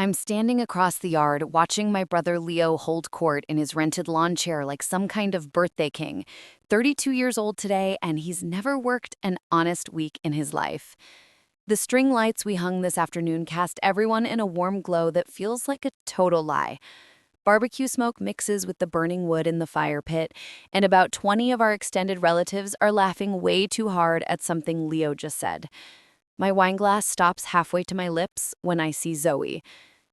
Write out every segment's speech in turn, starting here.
I'm standing across the yard watching my brother Leo hold court in his rented lawn chair like some kind of birthday king. 32 years old today, and he's never worked an honest week in his life. The string lights we hung this afternoon cast everyone in a warm glow that feels like a total lie. Barbecue smoke mixes with the burning wood in the fire pit, and about 20 of our extended relatives are laughing way too hard at something Leo just said. My wine glass stops halfway to my lips when I see Zoe.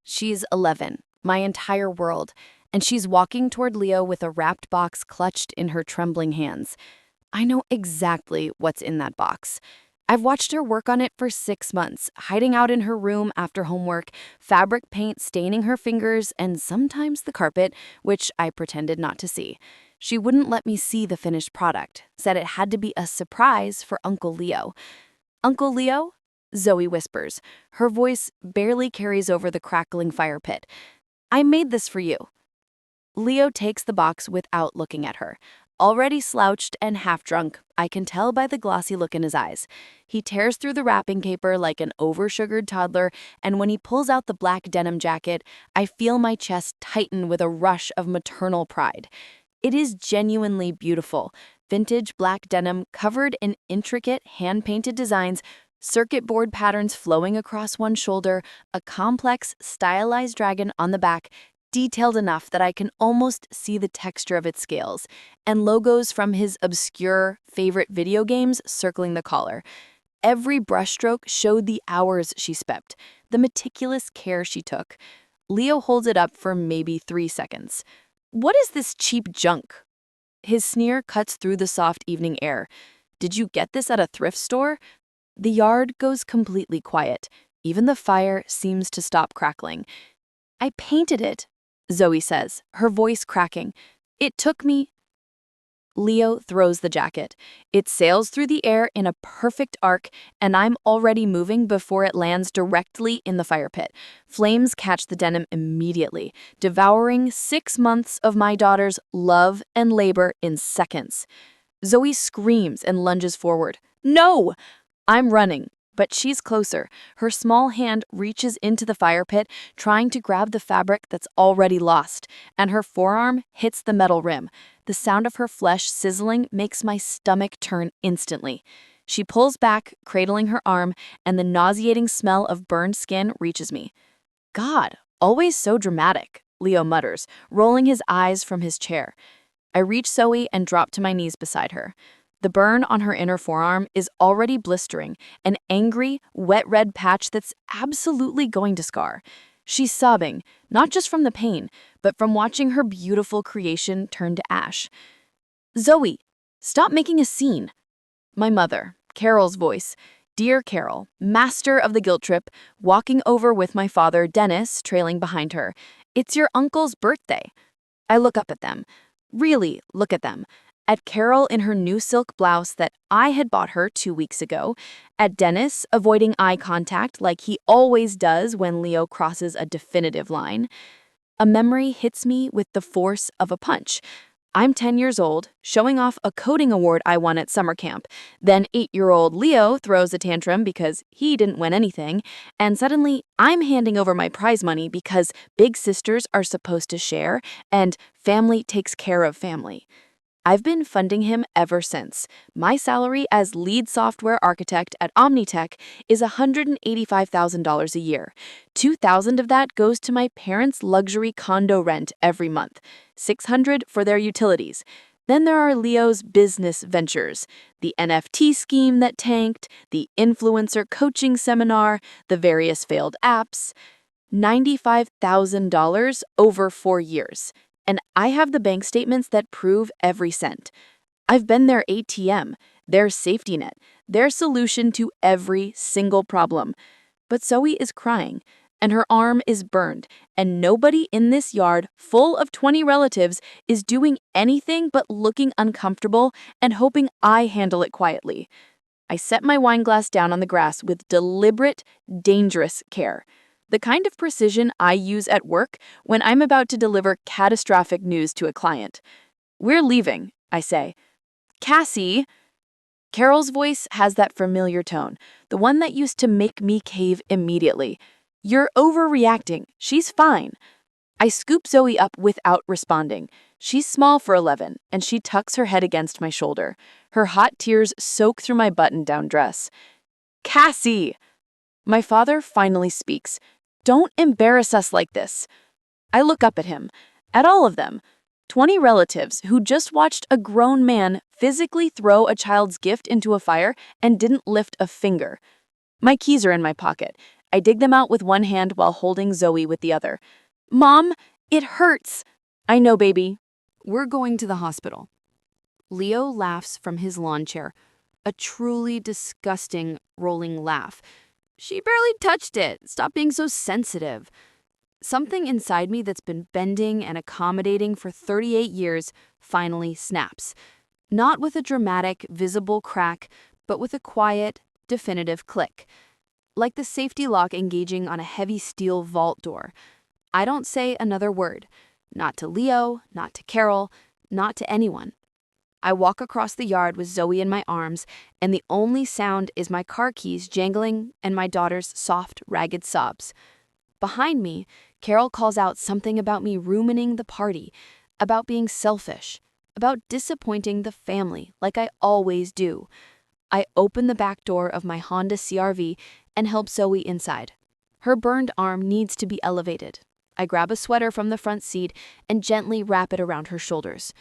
She's 11, my entire world, and she's walking toward Leo with a wrapped box clutched in her trembling hands. I know exactly what's in that box. I've watched her work on it for 6 months, hiding out in her room after homework, fabric paint staining her fingers, and sometimes the carpet, which I pretended not to see. She wouldn't let me see the finished product, said it had to be a surprise for Uncle Leo. Uncle Leo? Zoe whispers. Her voice barely carries over the crackling fire pit. I made this for you. Leo takes the box without looking at her. Already slouched and half drunk, I can tell by the glossy look in his eyes. He tears through the wrapping paper like an oversugared toddler, and when he pulls out the black denim jacket, I feel my chest tighten with a rush of maternal pride. It is genuinely beautiful. Vintage black denim covered in intricate hand-painted designs, circuit board patterns flowing across one shoulder, a complex, stylized dragon on the back, detailed enough that I can almost see the texture of its scales, and logos from his obscure favorite video games circling the collar. Every brushstroke showed the hours she spent, the meticulous care she took. Leo holds it up for maybe 3 seconds. What is this cheap junk? His sneer cuts through the soft evening air. Did you get this at a thrift store? The yard goes completely quiet. Even the fire seems to stop crackling. I painted it, Zoe says, her voice cracking. It took me. Leo throws the jacket. It sails through the air in a perfect arc, and I'm already moving before it lands directly in the fire pit. Flames catch the denim immediately, devouring 6 months of my daughter's love and labor in seconds. Zoe screams and lunges forward. No! I'm running, but she's closer. Her small hand reaches into the fire pit, trying to grab the fabric that's already lost, and her forearm hits the metal rim. The sound of her flesh sizzling makes my stomach turn instantly. She pulls back, cradling her arm, and the nauseating smell of burned skin reaches me. God, always so dramatic, Leo mutters, rolling his eyes from his chair. I reach Zoe and drop to my knees beside her. The burn on her inner forearm is already blistering, an angry, wet red patch that's absolutely going to scar. She's sobbing, not just from the pain, but from watching her beautiful creation turn to ash. Zoe, stop making a scene. My mother, Carol's voice. Dear Carol, master of the guilt trip, walking over with my father, Dennis, trailing behind her. It's your uncle's birthday. I look up at them. Really look at them. At Carol in her new silk blouse that I had bought her 2 weeks ago, at Dennis avoiding eye contact like he always does when Leo crosses a definitive line. A memory hits me with the force of a punch. I'm 10 years old, showing off a coding award I won at summer camp. Then 8-year-old Leo throws a tantrum because he didn't win anything, and suddenly I'm handing over my prize money because big sisters are supposed to share, and family takes care of family. I've been funding him ever since. My salary as lead software architect at Omnitech is $185,000 a year. $2,000 of that goes to my parents' luxury condo rent every month, $600 for their utilities. Then there are Leo's business ventures, the NFT scheme that tanked, the influencer coaching seminar, the various failed apps. $95,000 over 4 years. And I have the bank statements that prove every cent. I've been their ATM, their safety net, their solution to every single problem. But Zoe is crying, and her arm is burned, and nobody in this yard full of 20 relatives is doing anything but looking uncomfortable and hoping I handle it quietly. I set my wine glass down on the grass with deliberate, dangerous care. The kind of precision I use at work when I'm about to deliver catastrophic news to a client. We're leaving, I say. Cassie. Carol's voice has that familiar tone, the one that used to make me cave immediately. "You're overreacting. She's fine." I scoop Zoe up without responding. She's small for 11, and she tucks her head against my shoulder. Her hot tears soak through my button-down dress. "Cassie!" My father finally speaks. "Don't embarrass us like this." I look up at him, at all of them. 20 relatives who just watched a grown man physically throw a child's gift into a fire and didn't lift a finger. My keys are in my pocket. I dig them out with one hand while holding Zoe with the other. "Mom, it hurts." "I know, baby." We're going to the hospital. Leo laughs from his lawn chair, a truly disgusting rolling laugh. She barely touched it. Stop being so sensitive. Something inside me that's been bending and accommodating for 38 years finally snaps. Not with a dramatic, visible crack, but with a quiet, definitive click. Like the safety lock engaging on a heavy steel vault door. I don't say another word. Not to Leo, not to Carol, not to anyone. I walk across the yard with Zoe in my arms, and the only sound is my car keys jangling and my daughter's soft, ragged sobs. Behind me, Carol calls out something about me ruining the party, about being selfish, about disappointing the family like I always do. I open the back door of my Honda CR-V and help Zoe inside. Her burned arm needs to be elevated. I grab a sweater from the front seat and gently wrap it around her shoulders.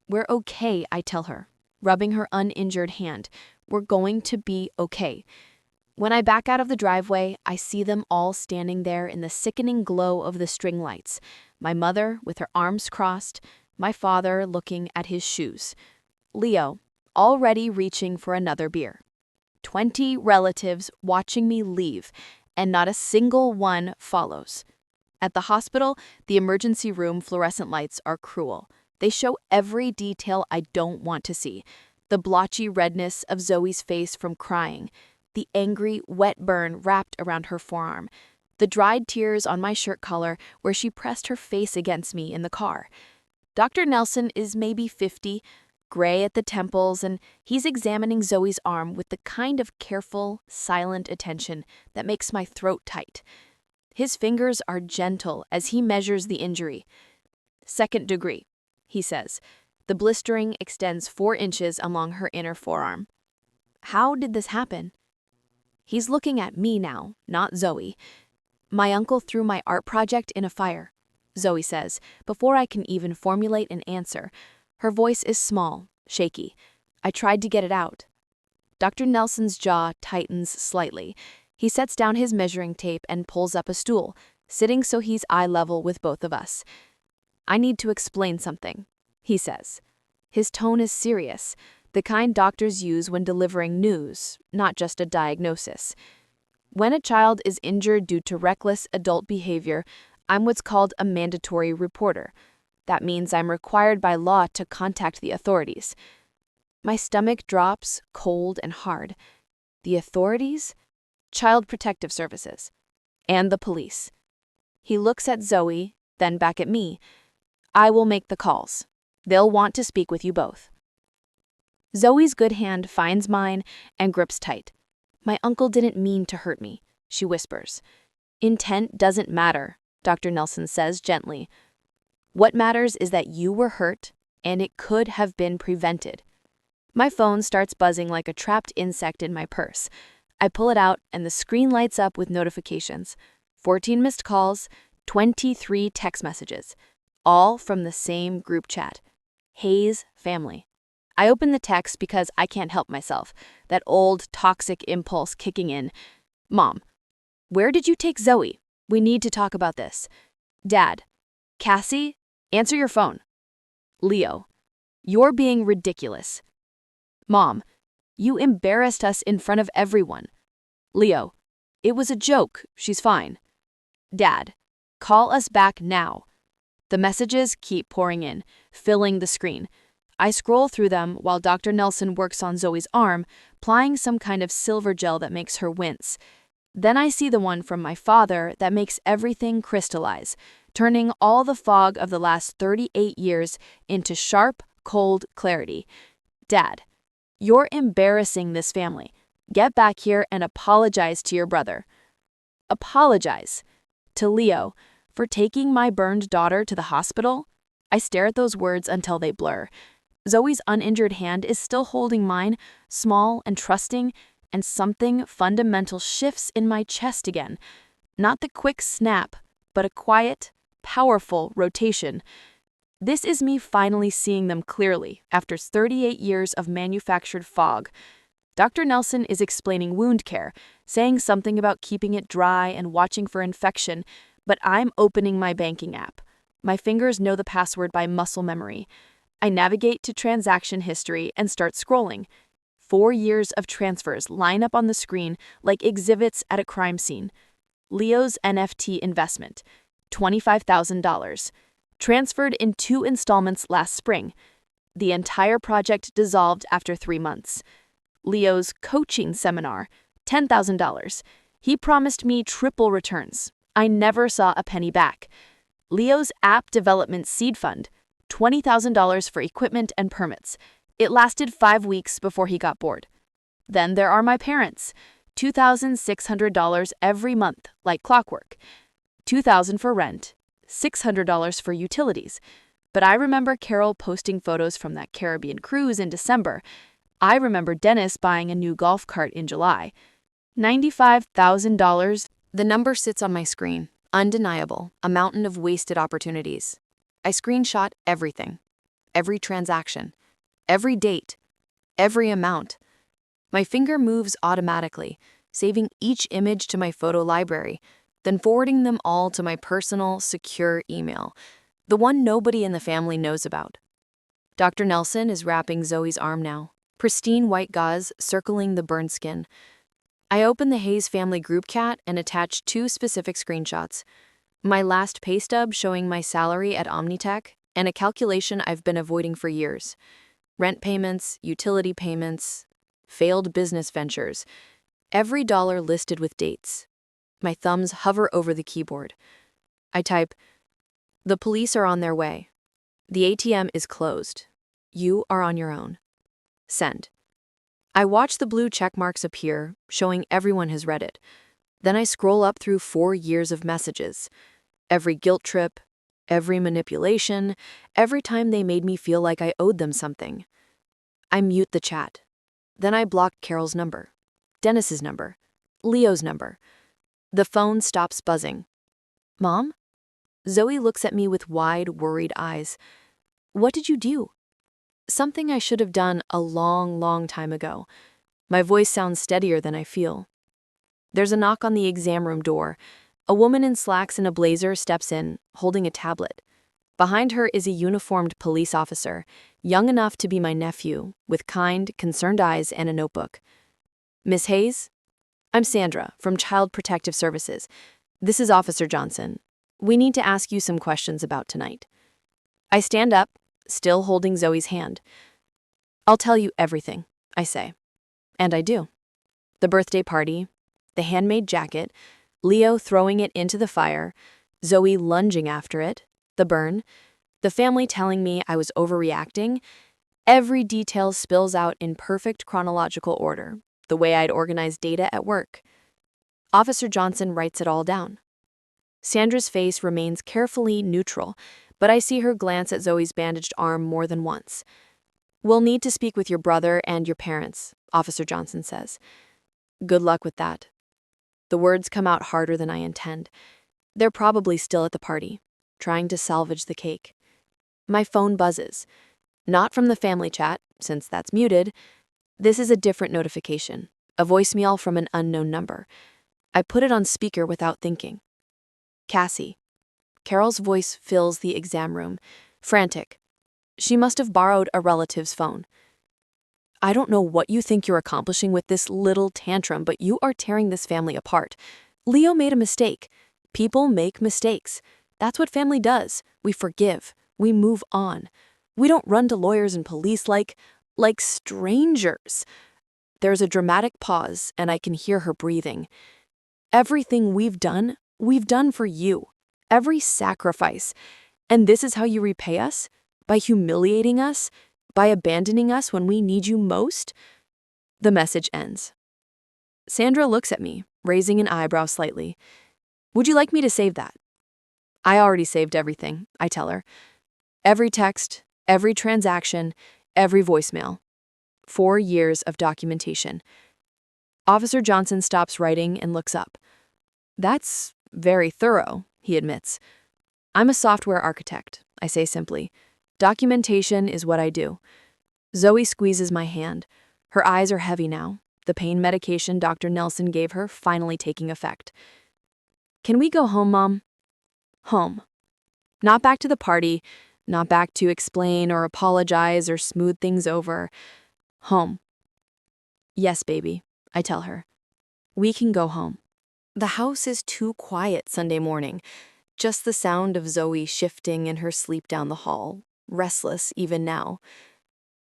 "We're okay," I tell her, rubbing her uninjured hand. "We're going to be okay." When I back out of the driveway, I see them all standing there in the sickening glow of the string lights. My mother with her arms crossed, my father looking at his shoes. Leo, already reaching for another beer. 20 relatives watching me leave, and not a single one follows. At the hospital, the emergency room fluorescent lights are cruel. They show every detail I don't want to see. The blotchy redness of Zoe's face from crying, the angry, wet burn wrapped around her forearm, the dried tears on my shirt collar where she pressed her face against me in the car. Dr. Nelson is maybe 50, gray at the temples, and he's examining Zoe's arm with the kind of careful, silent attention that makes my throat tight. His fingers are gentle as he measures the injury. "Second degree," he says. The blistering extends 4 inches along her inner forearm. "How did this happen?" He's looking at me now, not Zoe. "My uncle threw my art project in a fire," Zoe says, before I can even formulate an answer. Her voice is small, shaky. "I tried to get it out." Dr. Nelson's jaw tightens slightly. He sets down his measuring tape and pulls up a stool, sitting so he's eye level with both of us. "I need to explain something," he says. His tone is serious, the kind doctors use when delivering news, not just a diagnosis. When a child is injured due to reckless adult behavior, I'm what's called a mandatory reporter. That means I'm required by law to contact the authorities. My stomach drops, cold and hard. The authorities? Child Protective Services. And the police. He looks at Zoe, then back at me. "I will make the calls. They'll want to speak with you both." Zoe's good hand finds mine and grips tight. "My uncle didn't mean to hurt me," she whispers. "Intent doesn't matter," Dr. Nelson says gently. "What matters is that you were hurt, and it could have been prevented." My phone starts buzzing like a trapped insect in my purse. I pull it out, and the screen lights up with notifications. 14 missed calls, 23 text messages, all from the same group chat. Hayes family. I open the text because I can't help myself, that old toxic impulse kicking in. "Mom, where did you take Zoe? We need to talk about this." "Dad, Cassie, answer your phone." "Leo, you're being ridiculous." "Mom, you embarrassed us in front of everyone." "Leo, it was a joke. She's fine." "Dad, call us back now." The messages keep pouring in, filling the screen. I scroll through them while Dr. Nelson works on Zoe's arm, applying some kind of silver gel that makes her wince. Then I see the one from my father that makes everything crystallize, turning all the fog of the last 38 years into sharp, cold clarity. "Dad, you're embarrassing this family. Get back here and apologize to your brother." Apologize. To Leo, for taking my burned daughter to the hospital. I stare at those words until they blur. Zoe's uninjured hand is still holding mine, small and trusting, and something fundamental shifts in my chest again. Not the quick snap, but a quiet, powerful rotation. This is me finally seeing them clearly after 38 years of manufactured fog. Dr. Nelson is explaining wound care, saying something about keeping it dry and watching for infection, but I'm opening my banking app. My fingers know the password by muscle memory. I navigate to transaction history and start scrolling. 4 years of transfers line up on the screen like exhibits at a crime scene. Leo's NFT investment, $25,000. Transferred in 2 installments last spring. The entire project dissolved after 3 months. Leo's coaching seminar, $10,000. He promised me triple returns. I never saw a penny back. Leo's app development seed fund, $20,000 for equipment and permits. It lasted 5 weeks before he got bored. Then there are my parents, $2,600 every month, like clockwork. $2,000 for rent, $600 for utilities. But I remember Carol posting photos from that Caribbean cruise in December. I remember Dennis buying a new golf cart in July. $95,000. The number sits on my screen, undeniable, a mountain of wasted opportunities. I screenshot everything, every transaction, every date, every amount. My finger moves automatically, saving each image to my photo library, then forwarding them all to my personal, secure email, the one nobody in the family knows about. Dr. Nelson is wrapping Zoe's arm now, pristine white gauze circling the burned skin. I open the Hayes family group chat and attach 2 specific screenshots. My last pay stub showing my salary at Omnitech and a calculation I've been avoiding for years. Rent payments, utility payments, failed business ventures. Every dollar listed with dates. My thumbs hover over the keyboard. I type, "The police are on their way. The ATM is closed. You are on your own. Send." I watch the blue check marks appear, showing everyone has read it. Then I scroll up through 4 years of messages. Every guilt trip, every manipulation, every time they made me feel like I owed them something. I mute the chat. Then I block Carol's number, Dennis's number, Leo's number. The phone stops buzzing. "Mom?" Zoe looks at me with wide, worried eyes. "What did you do?" Something I should have done a long, long time ago. My voice sounds steadier than I feel. There's a knock on the exam room door. A woman in slacks and a blazer steps in, holding a tablet. Behind her is a uniformed police officer, young enough to be my nephew, with kind, concerned eyes and a notebook. "Miss Hayes? I'm Sandra, from Child Protective Services. This is Officer Johnson. We need to ask you some questions about tonight." I stand up, still holding Zoe's hand. "I'll tell you everything," I say. And I do. The birthday party, the handmade jacket, Leo throwing it into the fire, Zoe lunging after it, the burn, the family telling me I was overreacting. Every detail spills out in perfect chronological order, the way I'd organized data at work. Officer Johnson writes it all down. Sandra's face remains carefully neutral, but I see her glance at Zoe's bandaged arm more than once. "We'll need to speak with your brother and your parents," Officer Johnson says. "Good luck with that." The words come out harder than I intend. They're probably still at the party, trying to salvage the cake. My phone buzzes. Not from the family chat, since that's muted. This is a different notification, a voicemail from an unknown number. I put it on speaker without thinking. "Cassie." Carol's voice fills the exam room, frantic. She must have borrowed a relative's phone. "I don't know what you think you're accomplishing with this little tantrum, but you are tearing this family apart. Leo made a mistake. People make mistakes. That's what family does. We forgive. We move on. We don't run to lawyers and police like strangers." There's a dramatic pause, and I can hear her breathing. "Everything we've done for you. Every sacrifice. And this is how you repay us? By humiliating us? By abandoning us when we need you most?" The message ends. Sandra looks at me, raising an eyebrow slightly. Would you like me to save that? I already saved everything, I tell her. Every text, every transaction, every voicemail. 4 years of documentation. Officer Johnson stops writing and looks up. That's very thorough, he admits. I'm a software architect, I say simply. Documentation is what I do. Zoe squeezes my hand. Her eyes are heavy now, the pain medication Dr. Nelson gave her finally taking effect. Can we go home, Mom? Home. Not back to the party, not back to explain or apologize or smooth things over. Home. Yes, baby, I tell her. We can go home. The house is too quiet Sunday morning. Just the sound of Zoe shifting in her sleep down the hall, restless even now.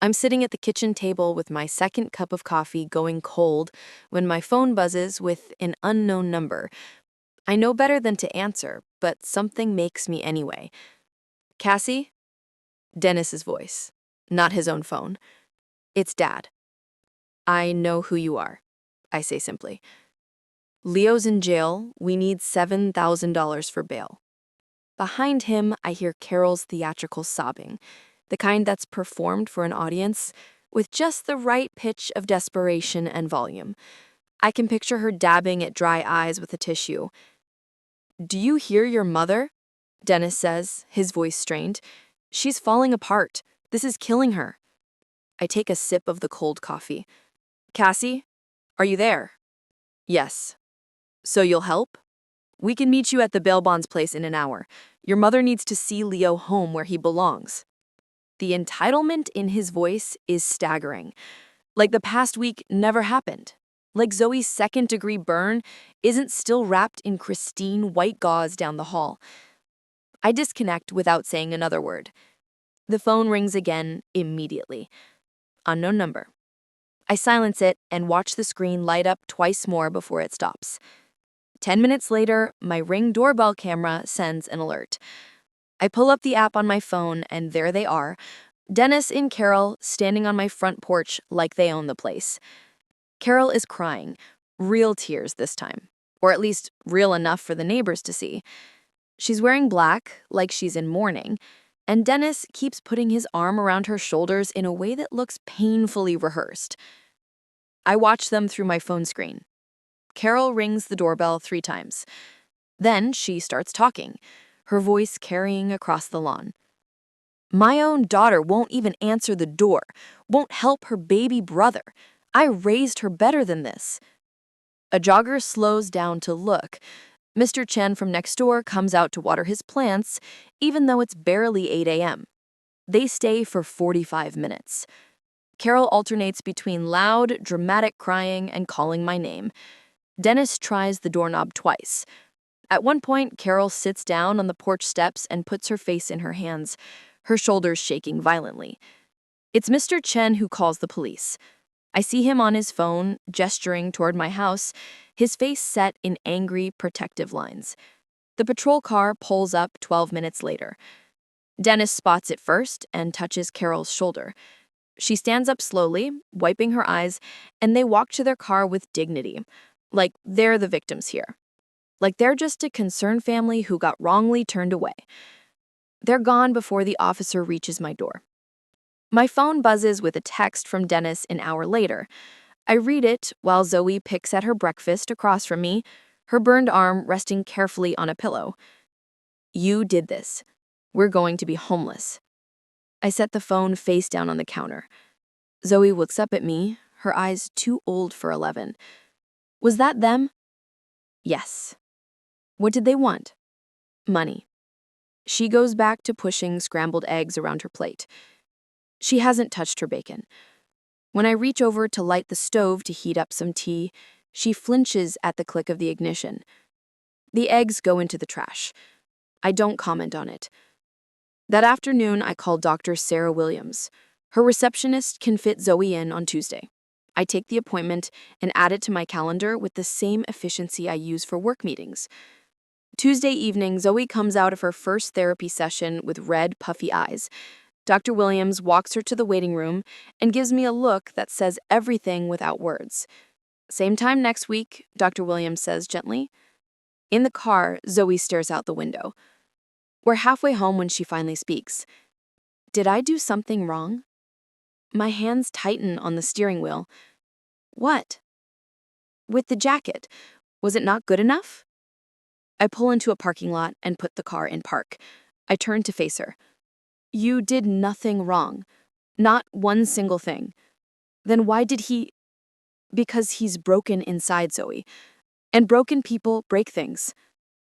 I'm sitting at the kitchen table with my second cup of coffee going cold when my phone buzzes with an unknown number. I know better than to answer, but something makes me anyway. Cassie? Dennis's voice, not his own phone. It's Dad. I know who you are, I say simply. Leo's in jail. We need $7,000 for bail. Behind him, I hear Carol's theatrical sobbing, the kind that's performed for an audience with just the right pitch of desperation and volume. I can picture her dabbing at dry eyes with a tissue. Do you hear your mother? Dennis says, his voice strained. She's falling apart. This is killing her. I take a sip of the cold coffee. Cassie, are you there? Yes. So you'll help? We can meet you at the bail bonds place in an hour. Your mother needs to see Leo home where he belongs. The entitlement in his voice is staggering. Like the past week never happened. Like Zoe's second-degree burn isn't still wrapped in pristine white gauze down the hall. I disconnect without saying another word. The phone rings again immediately. Unknown number. I silence it and watch the screen light up twice more before it stops. 10 minutes later, my Ring doorbell camera sends an alert. I pull up the app on my phone, and there they are, Dennis and Carol standing on my front porch like they own the place. Carol is crying, real tears this time, or at least real enough for the neighbors to see. She's wearing black, like she's in mourning, and Dennis keeps putting his arm around her shoulders in a way that looks painfully rehearsed. I watch them through my phone screen. Carol rings the doorbell 3 times. Then she starts talking, her voice carrying across the lawn. My own daughter won't even answer the door, won't help her baby brother. I raised her better than this. A jogger slows down to look. Mr. Chen from next door comes out to water his plants, even though it's barely 8 a.m. They stay for 45 minutes. Carol alternates between loud, dramatic crying and calling my name. Dennis tries the doorknob twice. At one point, Carol sits down on the porch steps and puts her face in her hands, her shoulders shaking violently. It's Mr. Chen who calls the police. I see him on his phone, gesturing toward my house, his face set in angry, protective lines. The patrol car pulls up 12 minutes later. Dennis spots it first and touches Carol's shoulder. She stands up slowly, wiping her eyes, and they walk to their car with dignity, like they're the victims here. Like they're just a concerned family who got wrongly turned away. They're gone before the officer reaches my door. My phone buzzes with a text from Dennis an hour later. I read it while Zoe picks at her breakfast across from me, her burned arm resting carefully on a pillow. You did this. We're going to be homeless. I set the phone face down on the counter. Zoe looks up at me, her eyes too old for 11. Was that them? Yes. What did they want? Money. She goes back to pushing scrambled eggs around her plate. She hasn't touched her bacon. When I reach over to light the stove to heat up some tea, she flinches at the click of the ignition. The eggs go into the trash. I don't comment on it. That afternoon, I call Dr. Sarah Williams. Her receptionist can fit Zoe in on Tuesday. I take the appointment and add it to my calendar with the same efficiency I use for work meetings. Tuesday evening, Zoe comes out of her first therapy session with red, puffy eyes. Dr. Williams walks her to the waiting room and gives me a look that says everything without words. Same time next week, Dr. Williams says gently, In the car, Zoe stares out the window. We're halfway home when she finally speaks. Did I do something wrong? My hands tighten on the steering wheel. What? With the jacket. Was it not good enough? I pull into a parking lot and put the car in park. I turn to face her. You did nothing wrong. Not one single thing. Then why did he? Because he's broken inside, Zoe. And broken people break things.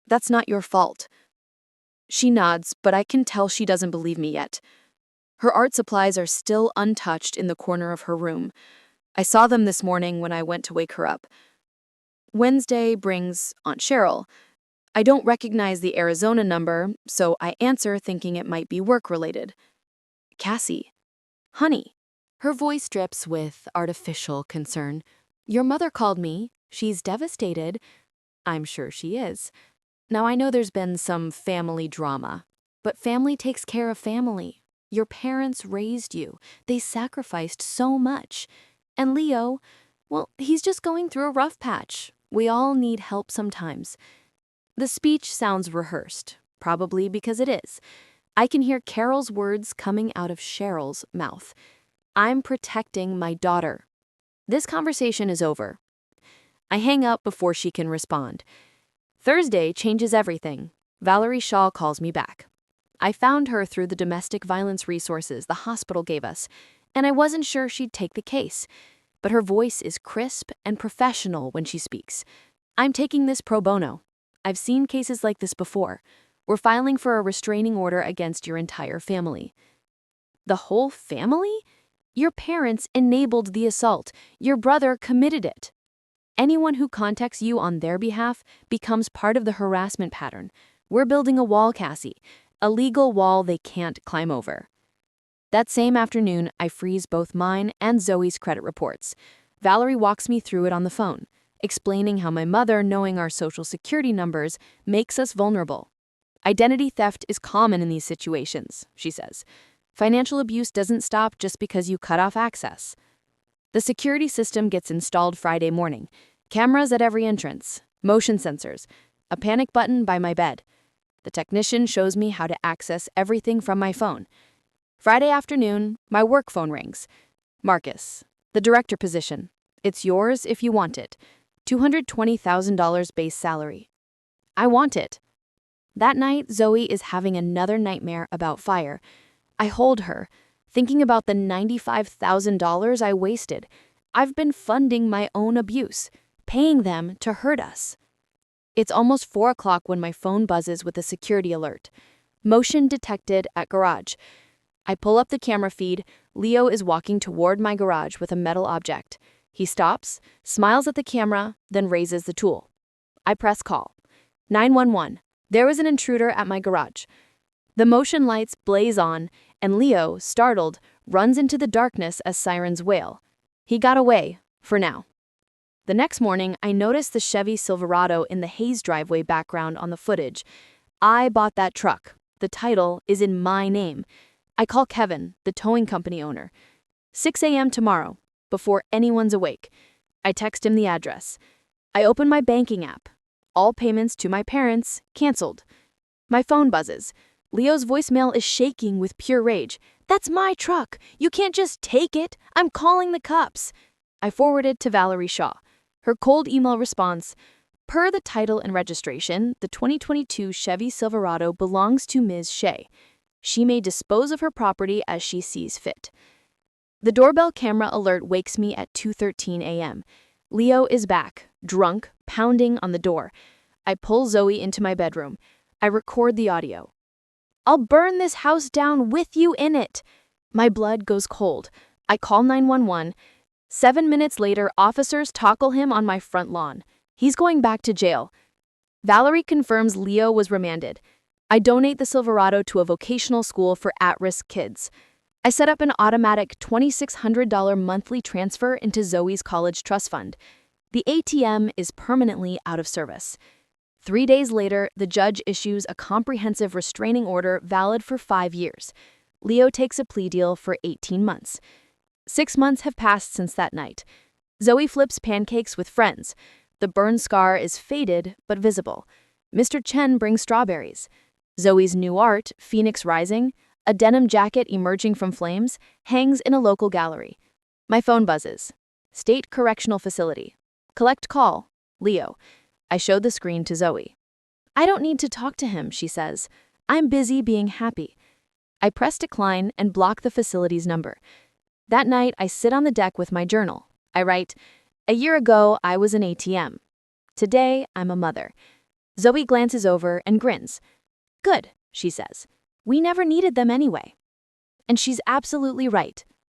That's not your fault. She nods, but I can tell she doesn't believe me yet. Her art supplies are still untouched in the corner of her room. I saw them this morning when I went to wake her up. Wednesday brings Aunt Cheryl. I don't recognize the Arizona number, so I answer thinking it might be work-related. Cassie. Honey. Her voice drips with artificial concern. Your mother called me. She's devastated. I'm sure she is. Now, I know there's been some family drama, but family takes care of family. Your parents raised you. They sacrificed so much. And Leo, well, he's just going through a rough patch. We all need help sometimes. The speech sounds rehearsed, probably because it is. I can hear Carol's words coming out of Cheryl's mouth. I'm protecting my daughter. This conversation is over. I hang up before she can respond. Thursday changes everything. Valerie Shaw calls me back. I found her through the domestic violence resources the hospital gave us, and I wasn't sure she'd take the case. But her voice is crisp and professional when she speaks. I'm taking this pro bono. I've seen cases like this before. We're filing for a restraining order against your entire family. The whole family? Your parents enabled the assault. Your brother committed it. Anyone who contacts you on their behalf becomes part of the harassment pattern. We're building a wall, Cassie. A legal wall they can't climb over. That same afternoon, I freeze both mine and Zoe's credit reports. Valerie walks me through it on the phone, explaining how my mother knowing our social security numbers makes us vulnerable. Identity theft is common in these situations, she says. Financial abuse doesn't stop just because you cut off access. The security system gets installed Friday morning. Cameras at every entrance, motion sensors, a panic button by my bed. The technician shows me how to access everything from my phone. Friday afternoon, my work phone rings. Marcus, the director position. It's yours if you want it. $220,000 base salary. I want it. That night, Zoe is having another nightmare about fire. I hold her, thinking about the $95,000 I wasted. I've been funding my own abuse, paying them to hurt us. It's almost 4 o'clock when my phone buzzes with a security alert. Motion detected at garage. I pull up the camera feed. Leo is walking toward my garage with a metal object. He stops, smiles at the camera, then raises the tool. I press call. 911. There is an intruder at my garage. The motion lights blaze on, and Leo, startled, runs into the darkness as sirens wail. He got away, for now. The next morning, I noticed the Chevy Silverado in the Hayes driveway background on the footage. I bought that truck. The title is in my name. I call Kevin, the towing company owner. 6 a.m. tomorrow, before anyone's awake. I text him the address. I open my banking app. All payments to my parents canceled. My phone buzzes. Leo's voicemail is shaking with pure rage. That's my truck. You can't just take it. I'm calling the cops. I forwarded to Valerie Shaw. Her cold email response, per the title and registration, the 2022 Chevy Silverado belongs to Ms. Shea. She may dispose of her property as she sees fit. The doorbell camera alert wakes me at 2:13 a.m. Leo is back, drunk, pounding on the door. I pull Zoe into my bedroom. I record the audio. I'll burn this house down with you in it. My blood goes cold. I call 911. 7 minutes later, officers tackle him on my front lawn. He's going back to jail. Valerie confirms Leo was remanded. I donate the Silverado to a vocational school for at-risk kids. I set up an automatic $2,600 monthly transfer into Zoe's college trust fund. The ATM is permanently out of service. 3 days later, the judge issues a comprehensive restraining order valid for 5 years. Leo takes a plea deal for 18 months. 6 months have passed since that night. Zoe flips pancakes with friends. The burn scar is faded but visible. Mr. Chen brings strawberries. Zoe's new art, Phoenix Rising, a denim jacket emerging from flames, hangs in a local gallery. My phone buzzes. State Correctional Facility. Collect call. Leo. I showed the screen to Zoe. I don't need to talk to him, she says. I'm busy being happy. I press decline and block the facility's number. That night, I sit on the deck with my journal. I write, "A year ago, I was an ATM. Today, I'm a mother." Zoe glances over and grins. Good, she says. We never needed them anyway. And she's absolutely right.